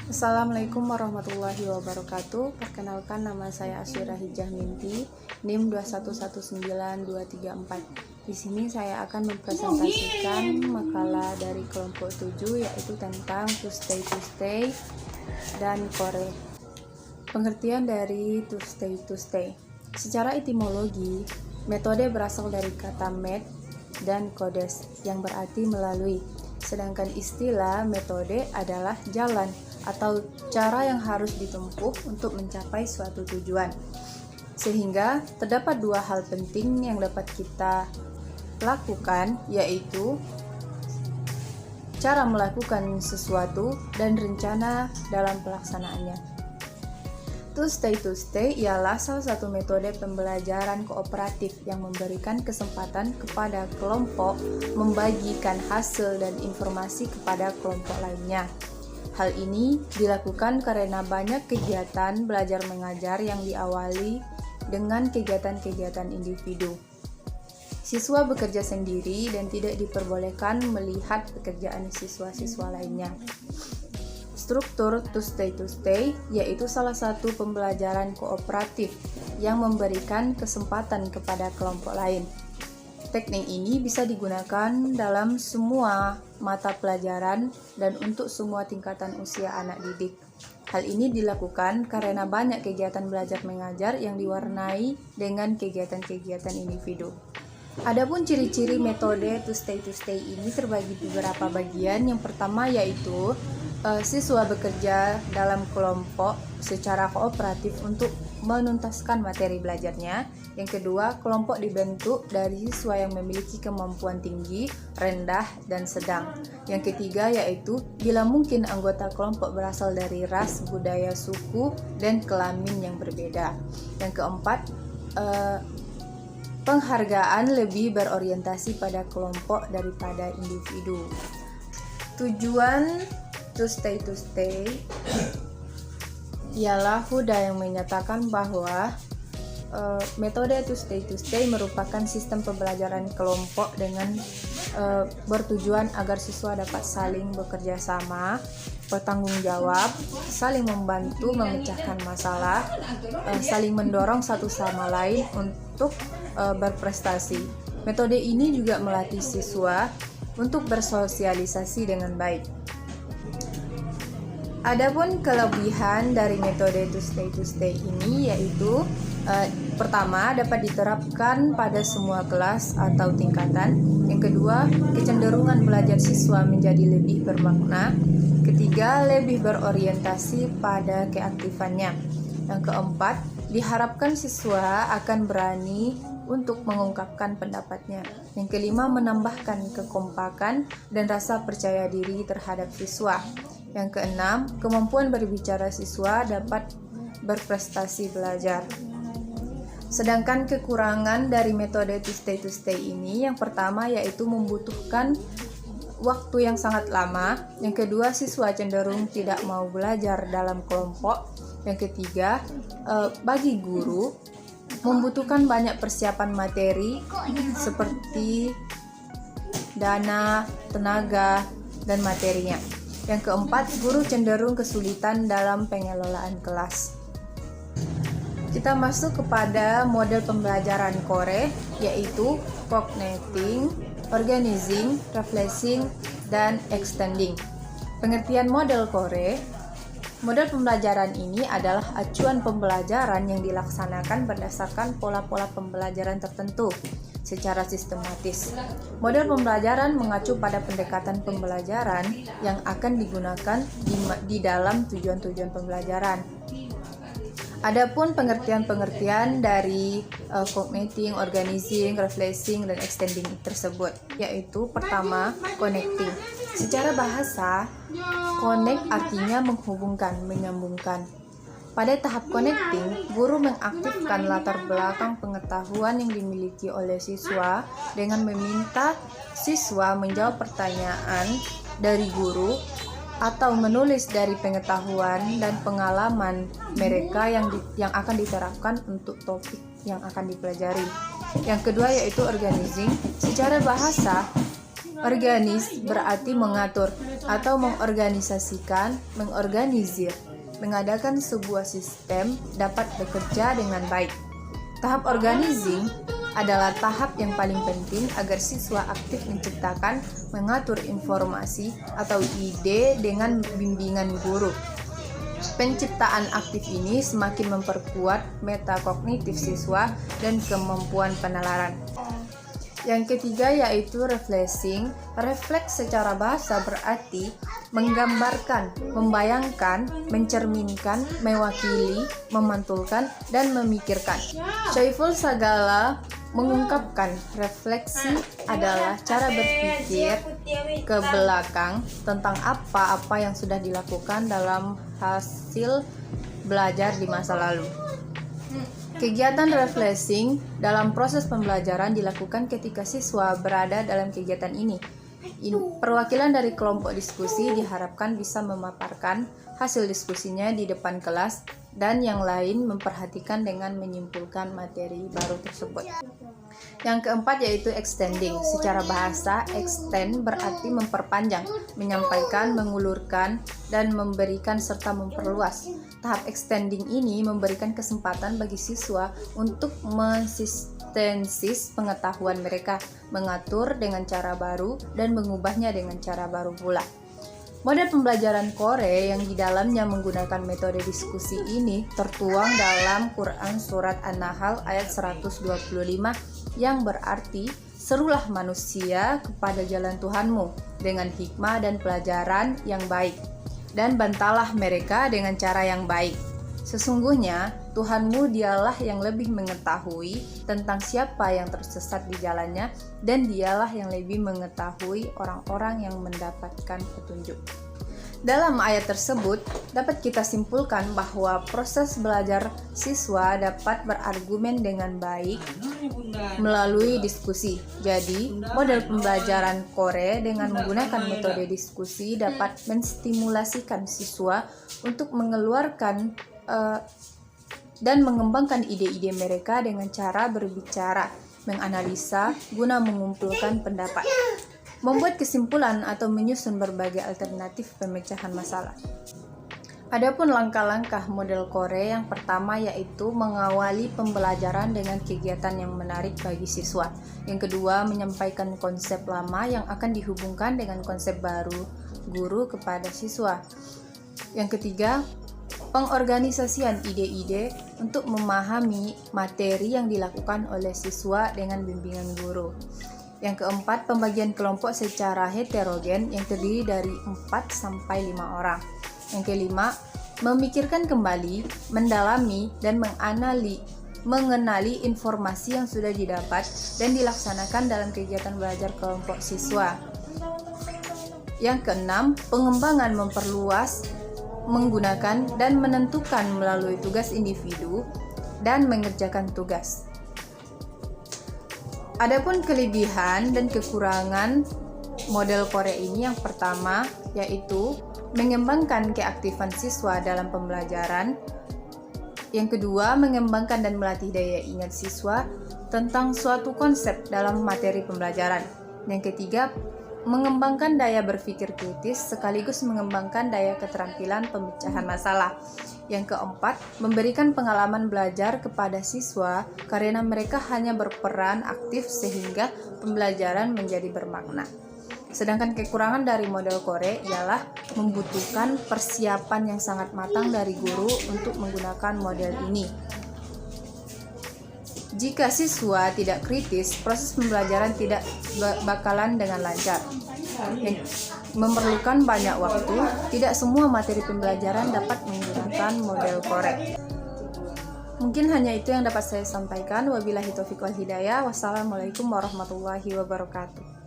Assalamualaikum warahmatullahi wabarakatuh. Perkenalkan, nama saya Asyura Hijah Minti, NIM 2119234. Di sini saya akan mempresentasikan makalah dari kelompok 7, yaitu tentang to stay dan core. Pengertian dari to stay. Secara etimologi, metode berasal dari kata met dan kodes yang berarti melalui. Sedangkan istilah metode adalah jalan atau cara yang harus ditempuh untuk mencapai suatu tujuan. Sehingga terdapat dua hal penting yang dapat kita lakukan, yaitu cara melakukan sesuatu dan rencana dalam pelaksanaannya. To stay ialah salah satu metode pembelajaran kooperatif yang memberikan kesempatan kepada kelompok membagikan hasil dan informasi kepada kelompok lainnya. Hal ini dilakukan karena banyak kegiatan belajar mengajar yang diawali dengan kegiatan-kegiatan individu. Siswa bekerja sendiri dan tidak diperbolehkan melihat pekerjaan siswa-siswa lainnya. Struktur to stay yaitu salah satu pembelajaran kooperatif yang memberikan kesempatan kepada kelompok lain. Teknik ini bisa digunakan dalam semua mata pelajaran dan untuk semua tingkatan usia anak didik. Hal ini dilakukan karena banyak kegiatan belajar mengajar yang diwarnai dengan kegiatan-kegiatan individu. Adapun ciri-ciri metode to stay ini terbagi beberapa bagian. Yang pertama yaitu siswa bekerja dalam kelompok secara kooperatif untuk menuntaskan materi belajarnya. Yang kedua, kelompok dibentuk dari siswa yang memiliki kemampuan tinggi, rendah, dan sedang. Yang ketiga yaitu bila mungkin anggota kelompok berasal dari ras, budaya, suku, dan kelamin yang berbeda. Yang keempat, penghargaan lebih berorientasi pada kelompok daripada individu. Tujuan to stay ialah Huda yang menyatakan bahwa metode to stay merupakan sistem pembelajaran kelompok dengan bertujuan agar siswa dapat saling bekerja sama, bertanggung jawab, saling membantu memecahkan masalah, saling mendorong satu sama lain untuk berprestasi. Metode ini juga melatih siswa untuk bersosialisasi dengan baik. Adapun kelebihan dari metode to stay ini yaitu pertama, dapat diterapkan pada semua kelas atau tingkatan. Yang kedua, kecenderungan belajar siswa menjadi lebih bermakna. Ketiga, lebih berorientasi pada keaktifannya. Yang keempat, diharapkan siswa akan berani untuk mengungkapkan pendapatnya. Yang kelima, menambahkan kekompakan dan rasa percaya diri terhadap siswa. Yang keenam, kemampuan berbicara siswa dapat berprestasi belajar. Sedangkan kekurangan dari metode to stay ini, yang pertama yaitu membutuhkan waktu yang sangat lama. Yang kedua, siswa cenderung tidak mau belajar dalam kelompok. Yang ketiga, bagi guru membutuhkan banyak persiapan materi seperti dana, tenaga, dan materinya. Yang keempat, guru cenderung kesulitan dalam pengelolaan kelas. Kita masuk kepada model pembelajaran core, yaitu cogniting, organizing, reflecting, dan extending. Pengertian model core, model pembelajaran ini adalah acuan pembelajaran yang dilaksanakan berdasarkan pola-pola pembelajaran tertentu secara sistematis. Model pembelajaran mengacu pada pendekatan pembelajaran yang akan digunakan di dalam tujuan-tujuan pembelajaran. Adapun pengertian-pengertian dari cogniting, organizing, reflecting, dan extending tersebut, yaitu pertama, connecting. Secara bahasa, connect artinya menghubungkan, menyambungkan. Pada tahap connecting, guru mengaktifkan latar belakang pengetahuan yang dimiliki oleh siswa dengan meminta siswa menjawab pertanyaan dari guru atau menulis dari pengetahuan dan pengalaman mereka yang akan diterapkan untuk topik yang akan dipelajari. Yang kedua yaitu organizing. Secara bahasa, organis berarti mengatur atau mengorganisasikan, mengorganisir, mengadakan sebuah sistem dapat bekerja dengan baik. Tahap organizing adalah tahap yang paling penting agar siswa aktif menciptakan, mengatur informasi atau ide dengan bimbingan guru. Penciptaan aktif ini semakin memperkuat metakognitif siswa dan kemampuan penalaran. Yang ketiga yaitu reflexing. Refleks secara bahasa berarti menggambarkan, membayangkan, mencerminkan, mewakili, memantulkan, dan memikirkan. Syaiful Sagala mengungkapkan refleksi adalah cara berpikir ke belakang tentang apa-apa yang sudah dilakukan dalam hasil belajar di masa lalu. Kegiatan reflexing dalam proses pembelajaran dilakukan ketika siswa berada dalam kegiatan ini. Perwakilan dari kelompok diskusi diharapkan bisa memaparkan hasil diskusinya di depan kelas dan yang lain memperhatikan dengan menyimpulkan materi baru tersebut. Yang keempat yaitu extending. Secara bahasa, extend berarti memperpanjang, menyampaikan, mengulurkan, dan memberikan serta memperluas. Tahap extending ini memberikan kesempatan bagi siswa untuk mensistensis pengetahuan mereka, mengatur dengan cara baru, dan mengubahnya dengan cara baru pula. Model pembelajaran Kore yang di dalamnya menggunakan metode diskusi ini tertuang dalam Quran Surat An-Nahl ayat 125 yang berarti, serulah manusia kepada jalan Tuhanmu dengan hikmah dan pelajaran yang baik, dan bantalah mereka dengan cara yang baik. Sesungguhnya Tuhanmu dialah yang lebih mengetahui tentang siapa yang tersesat di jalannya, dan dialah yang lebih mengetahui orang-orang yang mendapatkan petunjuk. Dalam ayat tersebut, dapat kita simpulkan bahwa proses belajar siswa dapat berargumen dengan baik melalui diskusi. Jadi, model pembelajaran Kore dengan menggunakan metode diskusi dapat menstimulasikan siswa untuk mengeluarkan dan mengembangkan ide-ide mereka dengan cara berbicara, menganalisa, guna mengumpulkan pendapat, membuat kesimpulan atau menyusun berbagai alternatif pemecahan masalah. Adapun langkah-langkah model Kore yang pertama yaitu mengawali pembelajaran dengan kegiatan yang menarik bagi siswa. Yang kedua, menyampaikan konsep lama yang akan dihubungkan dengan konsep baru guru kepada siswa. Yang ketiga, pengorganisasian ide-ide untuk memahami materi yang dilakukan oleh siswa dengan bimbingan guru. Yang keempat, pembagian kelompok secara heterogen yang terdiri dari 4-5 orang. Yang kelima, memikirkan kembali, mendalami, dan mengenali informasi yang sudah didapat dan dilaksanakan dalam kegiatan belajar kelompok siswa. Yang keenam, pengembangan memperluas, menggunakan dan menentukan melalui tugas individu dan mengerjakan tugas. Adapun kelebihan dan kekurangan model Kore ini yang pertama yaitu mengembangkan keaktifan siswa dalam pembelajaran. Yang kedua, mengembangkan dan melatih daya ingat siswa tentang suatu konsep dalam materi pembelajaran. Yang ketiga, mengembangkan daya berpikir kritis sekaligus mengembangkan daya keterampilan pemecahan masalah. Yang keempat, memberikan pengalaman belajar kepada siswa karena mereka hanya berperan aktif sehingga pembelajaran menjadi bermakna. Sedangkan kekurangan dari model Kore ialah membutuhkan persiapan yang sangat matang dari guru untuk menggunakan model ini. Jika siswa tidak kritis, proses pembelajaran tidak bakalan dengan lancar. Memerlukan banyak waktu, tidak semua materi pembelajaran dapat menggunakan model Kore. Mungkin hanya itu yang dapat saya sampaikan. Wabillahi taufiq wal hidayah. Wassalamualaikum warahmatullahi wabarakatuh.